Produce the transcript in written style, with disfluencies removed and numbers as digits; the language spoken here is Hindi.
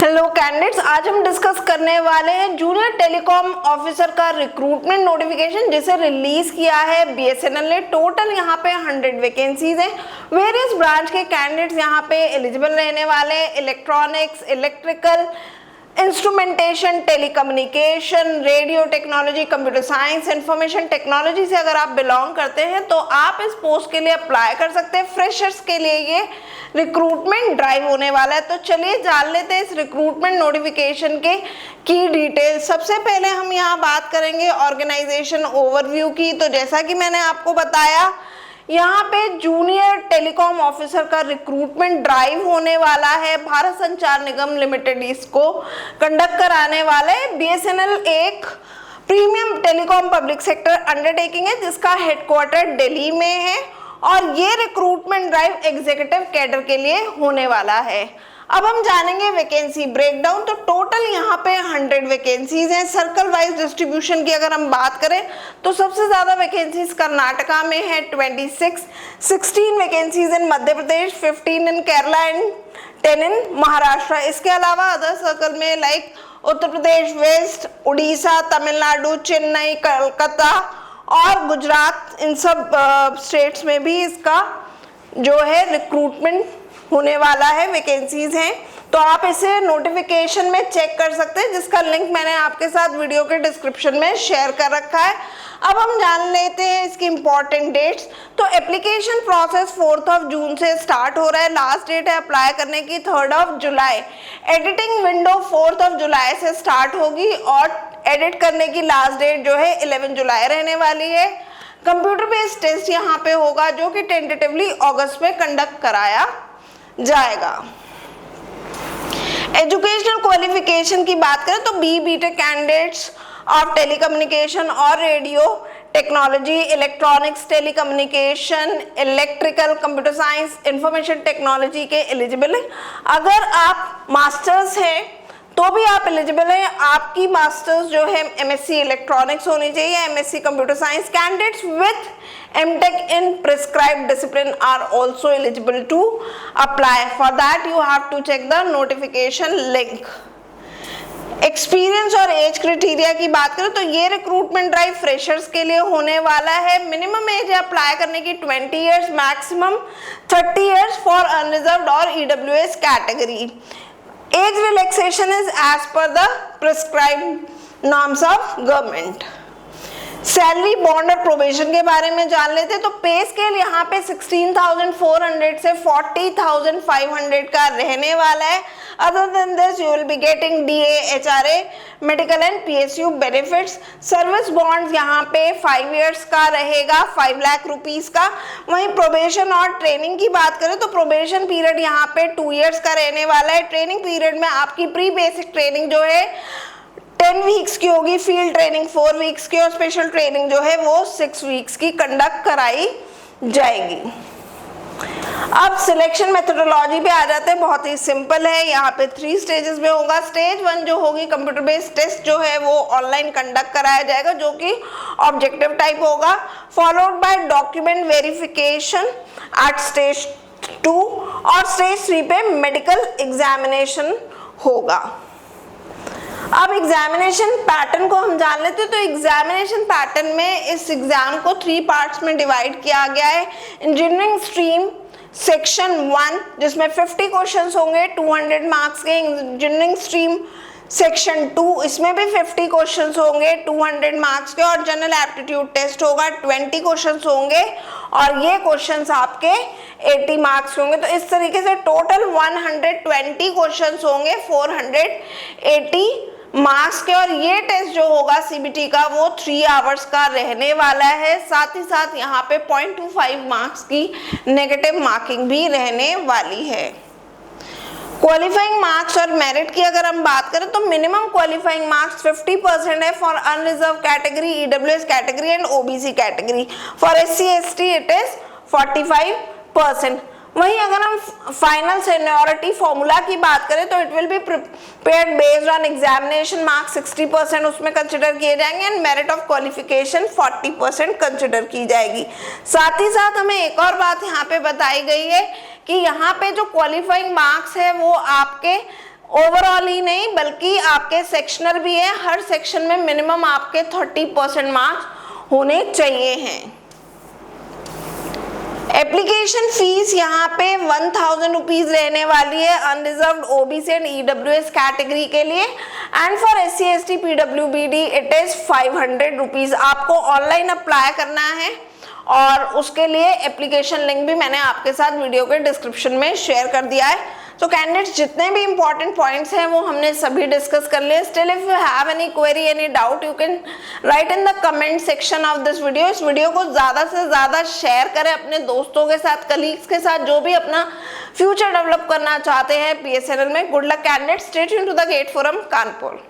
हेलो कैंडिडेट्स, आज हम डिस्कस करने वाले हैं जूनियर टेलीकॉम ऑफिसर का रिक्रूटमेंट नोटिफिकेशन जिसे रिलीज किया है बीएसएनएल ने। टोटल यहाँ पे 100 वैकेंसीज हैं। वेरियस ब्रांच के कैंडिडेट्स यहाँ पे एलिजिबल रहने वाले हैं। Electronics, electrical, instrumentation, telecommunication, radio technology, computer science, information technology से अगर आप बिलोंग करते हैं तो आप इस पोस्ट के लिए अप्लाई कर सकते हैं। फ्रेशर्स के लिए ये रिक्रूटमेंट ड्राइव होने वाला है। तो चलिए जान लेते हैं इस रिक्रूटमेंट नोटिफिकेशन के की डिटेल। सबसे पहले हम यहाँ बात करेंगे ऑर्गेनाइजेशन ओवरव्यू की। तो जैसा कि मैंने आपको बताया, यहाँ पे जूनियर टेलीकॉम ऑफिसर का रिक्रूटमेंट ड्राइव होने वाला है। भारत संचार निगम लिमिटेड इसको कंडक्ट कराने वाला है। बीएसएनएल एक premium telecom public sector undertaking है जिसका हेडक्वार्टर दिल्ली में है और ये रिक्रूटमेंट ड्राइव एग्जीक्यूटिव कैडर के लिए होने वाला है। अब हम जानेंगे वैकेंसी ब्रेकडाउन। तो टोटल यहाँ पे 100 वैकेंसीज हैं। सर्कल वाइज डिस्ट्रीब्यूशन की अगर हम बात करें तो सबसे ज्यादा वैकेंसीज कर्नाटका में है 26, 16 vacancies in Madhya Pradesh, 15 in Kerala and 10 इन महाराष्ट्र। इसके अलावा अदर सर्कल में लाइक उत्तर प्रदेश, वेस्ट, उड़ीसा, तमिलनाडु, चेन्नई, कलकत्ता और गुजरात, इन सब स्टेट्स में भी इसका जो है रिक्रूटमेंट होने वाला है, वैकेंसीज हैं। तो आप इसे नोटिफिकेशन में चेक कर सकते हैं जिसका लिंक मैंने आपके साथ वीडियो के डिस्क्रिप्शन में शेयर कर रखा है। अब हम जान लेते हैं इसकी इंपॉर्टेंट डेट्स। तो एप्लीकेशन प्रोसेस 4 जून से स्टार्ट हो रहा है। लास्ट डेट है अप्लाई करने की 3 जुलाई। एडिटिंग विंडो 4 जुलाई से स्टार्ट होगी और एडिट करने की लास्ट डेट जो है 11 जुलाई रहने वाली है। कंप्यूटर बेस्ड टेस्ट यहाँ पे होगा जो कि टेंटेटिवली अगस्त में कंडक्ट कराया जाएगा। एजुकेशनल क्वालिफिकेशन की बात करें तो बीटेक कैंडिडेट्स ऑफ टेलीकम्युनिकेशन और radio technology, electronics, telecommunication, electrical, computer science, information technology के एलिजिबल हैं। अगर आप मास्टर्स हैं तो भी आप एलिजिबल हैं। आपकी मास्टर्स जो है एमएससी इलेक्ट्रॉनिक्स होनी चाहिए, MSc computer science. Candidates with MTech in prescribed discipline are also eligible to apply. For that you have to check the notification link. Experience और एज क्राइटेरिया की बात करें तो ये रिक्रूटमेंट ड्राइव फ्रेशर्स के लिए होने वाला है। मिनिमम एज है अप्लाई करने की 20 years, maximum 30 years for unreserved और EWS category. Age relaxation is as per the prescribed norms of government। Salary, bond और प्रोबेशन के बारे में जान लेते हैं। तो पे स्केल यहाँ पे 16,400 से 40,500 का रहने वाला है। Other than this you will be getting DA, HRA, medical and PSU benefits. Service bonds यहाँ पे 5 इयर्स का रहेगा, 5 लाख रुपीस का। वहीं प्रोबेशन और ट्रेनिंग की बात करें तो प्रोबेशन पीरियड यहाँ पे 2 इयर्स का रहने वाला है। ट्रेनिंग पीरियड में आपकी प्री बेसिक ट्रेनिंग जो है 10 वीक्स की होगी, फील्ड ट्रेनिंग 4 वीक्स की और स्पेशल ट्रेनिंग जो है वो 6 वीक्स की कंडक्ट कराई जाएगी। अब सिलेक्शन मेथोडोलॉजी पे आ जाते हैं। बहुत ही सिंपल है। यहाँ पे 3 स्टेजेस में होगा। स्टेज 1 जो होगी कंप्यूटर बेस्ड टेस्ट जो है वो ऑनलाइन कंडक्ट कराया जाएगा जो कि ऑब्जेक्टिव टाइप होगा, followed by document verification at stage 2 और स्टेज 3 पे मेडिकल एग्जामिनेशन होगा। अब एग्जामिनेशन पैटर्न को हम जान लेते हैं। तो एग्जामिनेशन पैटर्न में इस एग्जाम को 3 पार्ट्स में डिवाइड किया गया है। इंजीनियरिंग स्ट्रीम सेक्शन 1 जिसमें 50 क्वेश्चंस होंगे 200 मार्क्स के। इंजीनियरिंग स्ट्रीम सेक्शन 2 इसमें भी 50 क्वेश्चंस होंगे 200 मार्क्स के और जनरल एप्टीट्यूड टेस्ट होगा 20 क्वेश्चंस होंगे और ये क्वेश्चंस आपके 80 मार्क्स होंगे। तो इस तरीके से टोटल 120 क्वेश्चंस होंगे 480 मार्क्स के और ये टेस्ट जो होगा सीबीटी का वो 3 आवर्स का रहने वाला है। साथ ही साथ यहाँ पे 0.25 मार्क्स की नेगेटिव मार्किंग भी रहने वाली है। क्वालिफाइंग मार्क्स और मेरिट की अगर हम बात करें तो मिनिमम क्वालिफाइंग मार्क्स 50% है for unreserved category, EWS category and OBC category. For SC ST it is 45%। वहीं अगर हम फाइनल सीनियरिटी फॉर्मूला की बात करें तो it will be prepared based on examination marks 60% उसमें कंसिडर किए जाएंगे and merit of qualification 40% consider की जाएगी। साथ ही साथ हमें एक और बात यहाँ पे बताई गई है कि यहाँ पे जो क्वालिफाइंग मार्क्स है वो आपके ओवरऑल ही नहीं बल्कि आपके सेक्शनल भी है, हर सेक्शन में मिनिमम आपके 30% मार्क्स होने चाहिए हैं। एप्लीकेशन फीस यहाँ पे 1000 रुपीज रहने वाली है unreserved OBC and EWS category के लिए, and for SC ST PWBD it is 500 rupees. आपको ऑनलाइन अप्लाई करना है और उसके लिए एप्लीकेशन लिंक भी मैंने आपके साथ वीडियो के डिस्क्रिप्शन में शेयर कर दिया है। तो कैंडिडेट्स जितने भी इंपॉर्टेंट पॉइंट्स हैं वो हमने सभी डिस्कस कर लिए। Still if you have any query any doubt you can write in the comment section of this video. इस वीडियो को ज़्यादा से ज़्यादा शेयर करें अपने दोस्तों के साथ, कलीग्स के साथ, जो भी अपना फ्यूचर डेवलप करना चाहते हैं बीएसएनएल में। Good luck candidates, stay tuned to the GATE forum Kanpur.